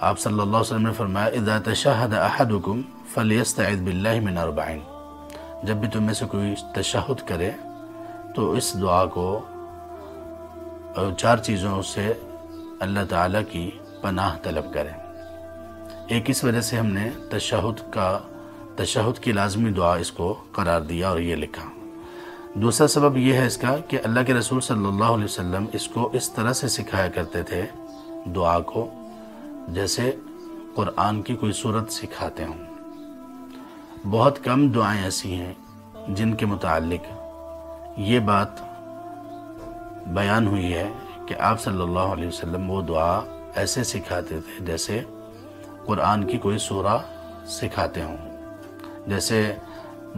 آپ صلی اللہ علیہ وسلم نے فرمایا اذا تشہد احدکم فلیستعذ باللہ من اربعین، جب بھی تم میں سے کوئی تشہد کرے تو اس دعا کو 4 چیزوں سے اللہ تعالیٰ کی پناہ طلب کریں۔ ایک اس وجہ سے ہم نے تشہد کی لازمی دعا اس کو قرار دیا اور یہ لکھا۔ دوسرا سبب یہ ہے اس کا کہ اللہ کے رسول صلی اللہ علیہ وسلم اس کو اس طرح سے سکھایا کرتے تھے دعا کو جیسے قرآن کی کوئی صورت سکھاتے ہوں۔ بہت کم دعائیں ایسی ہیں جن کے متعلق یہ بات بیان ہوئی ہے کہ آپ صلی اللہ علیہ وسلم وہ دعا ایسے سکھاتے تھے جیسے قرآن کی کوئی سورہ سکھاتے ہوں۔ جیسے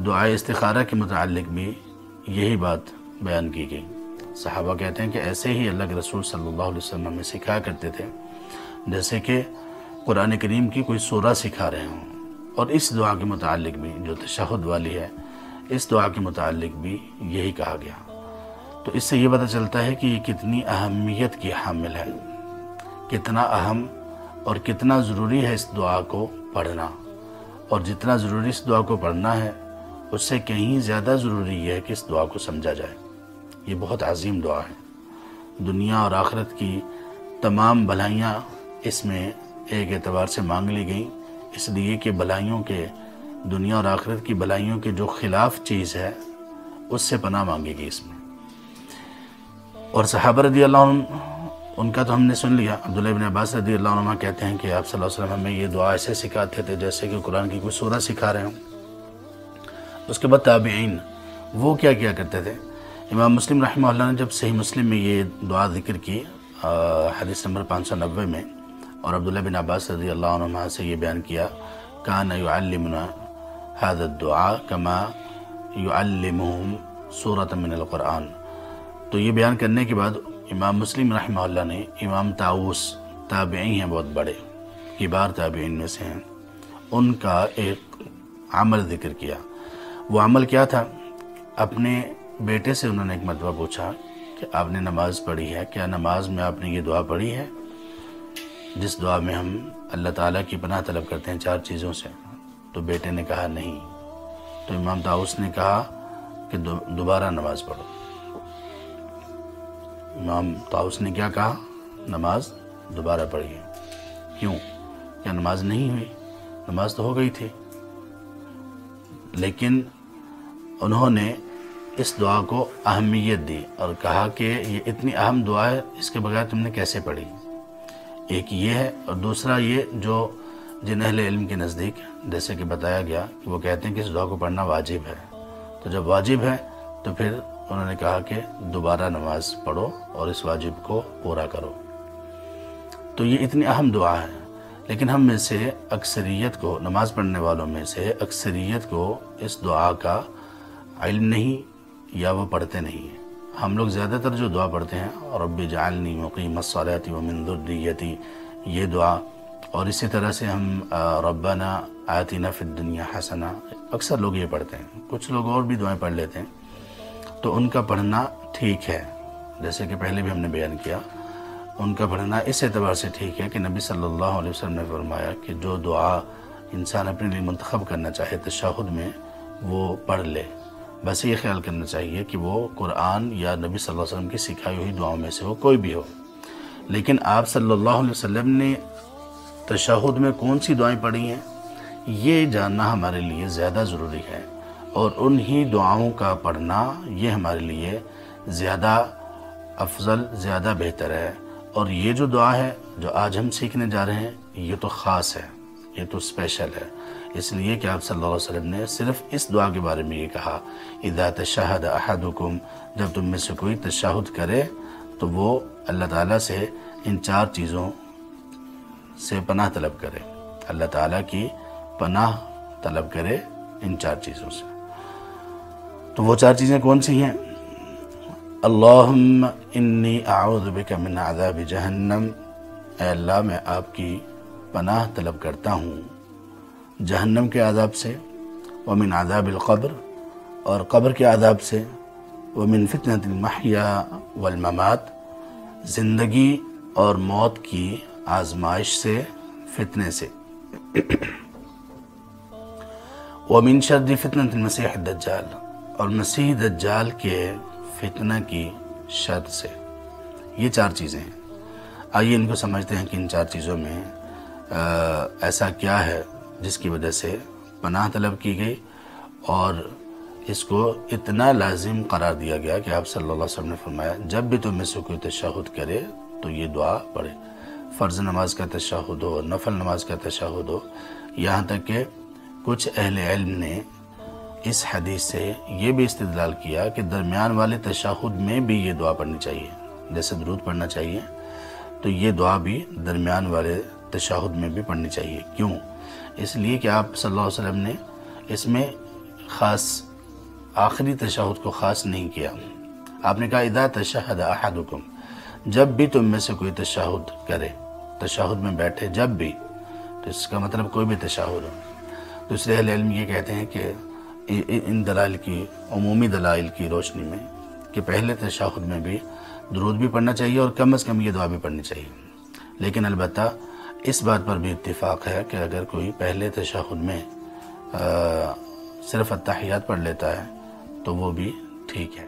دعائے استخارہ کے متعلق بھی یہی بات بیان کی گئی۔ صحابہ کہتے ہیں کہ ایسے ہی اللہ کے رسول صلی اللہ علیہ وسلم ہمیں سکھایا کرتے تھے جیسے کہ قرآن کریم کی کوئی سورہ سکھا رہے ہوں۔ اور اس دعا کے متعلق بھی جو تشہد والی ہے، اس دعا کے متعلق بھی یہی کہا گیا۔ تو اس سے یہ پتہ چلتا ہے کہ یہ کتنی اہمیت کی حامل ہے، کتنا اہم اور کتنا ضروری ہے اس دعا کو پڑھنا، اور جتنا ضروری اس دعا کو پڑھنا ہے اس سے کہیں زیادہ ضروری یہ ہے کہ اس دعا کو سمجھا جائے۔ یہ بہت عظیم دعا ہے، دنیا اور آخرت کی تمام بھلائیاں اس میں ایک اعتبار سے مانگ لی گئیں، اس لیے کہ بھلائیوں کے دنیا اور آخرت کی بھلائیوں کے جو خلاف چیز ہے اس سے پناہ مانگے گی اس میں۔ اور صحابہ رضی اللہ عنہ ان کا تو ہم نے سن لیا۔ عبداللہ بن عباس رضی اللہ عنہ کہتے ہیں کہ آپ صلی اللہ علیہ وسلم ہمیں یہ دعا ایسے سکھاتے تھے جیسے کہ قرآن کی کوئی سورہ سکھا رہے ہوں۔ اس کے بعد تابعین وہ کیا کیا کرتے تھے؟ امام مسلم رحمہ اللہ نے جب صحیح مسلم میں یہ دعا ذکر کی حدیث نمبر 590 میں، اور عبداللہ بن عباس رضی اللہ عنہ سے یہ بیان کیا کان یعلمنا هذا الدعاء كما يعلمهم سورة من القرآن، تو یہ بیان کرنے کے بعد امام مسلم رحمہ اللہ نے امام طاؤس، تابعی ہیں بہت بڑے، کبار تابعین میں سے ہیں، ان کا ایک عمل ذکر کیا۔ وہ عمل کیا تھا؟ اپنے بیٹے سے انہوں نے ایک مرتبہ پوچھا کہ آپ نے نماز پڑھی ہے، کیا نماز میں آپ نے یہ دعا پڑھی ہے جس دعا میں ہم اللہ تعالیٰ کی پناہ طلب کرتے ہیں 4 چیزوں سے؟ تو بیٹے نے کہا نہیں۔ تو امام طاؤس نے کہا کہ دوبارہ نماز پڑھو۔ امام طاؤس نے کیا کہا؟ نماز دوبارہ پڑھیے۔ کیوں؟ کیا نماز نہیں ہوئی؟ نماز تو ہو گئی تھی، لیکن انہوں نے اس دعا کو اہمیت دی اور کہا کہ یہ اتنی اہم دعا ہے، اس کے بغیر تم نے کیسے پڑھی؟ ایک یہ ہے، اور دوسرا یہ جو جن اہل علم کے نزدیک جیسے کہ بتایا گیا کہ وہ کہتے ہیں کہ اس دعا کو پڑھنا واجب ہے، تو جب واجب ہے تو پھر انہوں نے کہا کہ دوبارہ نماز پڑھو اور اس واجب کو پورا کرو۔ تو یہ اتنی اہم دعا ہے، لیکن ہم میں سے اکثریت کو، نماز پڑھنے والوں میں سے اکثریت کو اس دعا کا علم نہیں یا وہ پڑھتے نہیں ہیں۔ ہم لوگ زیادہ تر جو دعا پڑھتے ہیں رب اجعلنی مقیم الصلاۃ ومن ذریتی، یہ دعا، اور اسی طرح سے ہم ربنا آتنا فی الدنیا حسنہ، اکثر لوگ یہ پڑھتے ہیں۔ کچھ لوگ اور بھی دعائیں پڑھ لیتے ہیں، تو ان کا پڑھنا ٹھیک ہے، جیسے کہ پہلے بھی ہم نے بیان کیا، ان کا پڑھنا اس اعتبار سے ٹھیک ہے کہ نبی صلی اللہ علیہ وسلم نے فرمایا کہ جو دعا انسان اپنے لیے منتخب کرنا چاہے تشہد میں وہ پڑھ لے، بس یہ خیال کرنا چاہیے کہ وہ قرآن یا نبی صلی اللہ علیہ وسلم کی سکھائی ہوئی دعاؤں میں سے ہو، کوئی بھی ہو۔ لیکن آپ صلی اللہ علیہ وسلم نے تشہد میں کون سی دعائیں پڑھی ہیں یہ جاننا ہمارے لیے زیادہ ضروری ہے، اور انہی دعاؤں کا پڑھنا یہ ہمارے لیے زیادہ افضل، زیادہ بہتر ہے۔ اور یہ جو دعا ہے جو آج ہم سیکھنے جا رہے ہیں یہ تو خاص ہے، یہ تو اسپیشل ہے، اس لیے کہ آپ صلی اللہ علیہ وسلم نے صرف اس دعا کے بارے میں یہ کہا اذا تشہد احدکم، جب تم میں سے کوئی تشہد کرے تو وہ اللہ تعالیٰ سے ان 4 چیزوں سے پناہ طلب کرے، اللہ تعالیٰ کی پناہ طلب کرے ان 4 چیزوں سے۔ تو وہ 4 چیزیں کون سی ہیں؟ اللہم انی اعوذ بک من عذاب جہنم، اے اللہ میں آپ کی پناہ طلب کرتا ہوں جہنم کے عذاب سے، ومن عذاب القبر، اور قبر کے عذاب سے، ومن فتنة المحیا والممات، زندگی اور موت کی آزمائش سے، فتنے سے، وَمِن شَرِّ فِتْنَةِ الْمَسِيحِ الدَّجَّالِ، اور مسیح دجال کے فتنہ کی شر سے۔ یہ 4 چیزیں ہیں۔ آئیے ان کو سمجھتے ہیں کہ ان 4 چیزوں میں ایسا کیا ہے جس کی وجہ سے پناہ طلب کی گئی اور اس کو اتنا لازم قرار دیا گیا کہ آپ صلی اللہ علیہ وسلم نے فرمایا جب بھی تم میں سے کوئی تشہد کرے تو یہ دعا پڑھے، فرض نماز کا تشہد ہو، نفل نماز کا تشہد ہو، یہاں تک کہ کچھ اہل علم نے اس حدیث سے یہ بھی استدلال کیا کہ درمیان والے تشہد میں بھی یہ دعا پڑھنی چاہیے، جیسے درود پڑھنا چاہیے تو یہ دعا بھی درمیان والے تشہد میں بھی پڑھنی چاہیے۔ کیوں؟ اس لیے کہ آپ صلی اللہ علیہ وسلم نے اس میں خاص آخری تشہد کو خاص نہیں کیا۔ آپ نے کہا اذا تشہد احدکم، جب بھی تم میں سے کوئی تشہد کرے، تشہد میں بیٹھے جب بھی، تو اس کا مطلب کوئی بھی تشہد ہو۔ دوسرے اہل علم یہ کہتے ہیں کہ ان دلائل کی، عمومی دلائل کی روشنی میں، کہ پہلے تشہد میں بھی درود بھی پڑھنا چاہیے اور کم از کم یہ دعا بھی پڑھنی چاہیے۔ لیکن البتہ اس بات پر بھی اتفاق ہے کہ اگر کوئی پہلے تشہد میں صرف التحیات پڑھ لیتا ہے تو وہ بھی ٹھیک ہے۔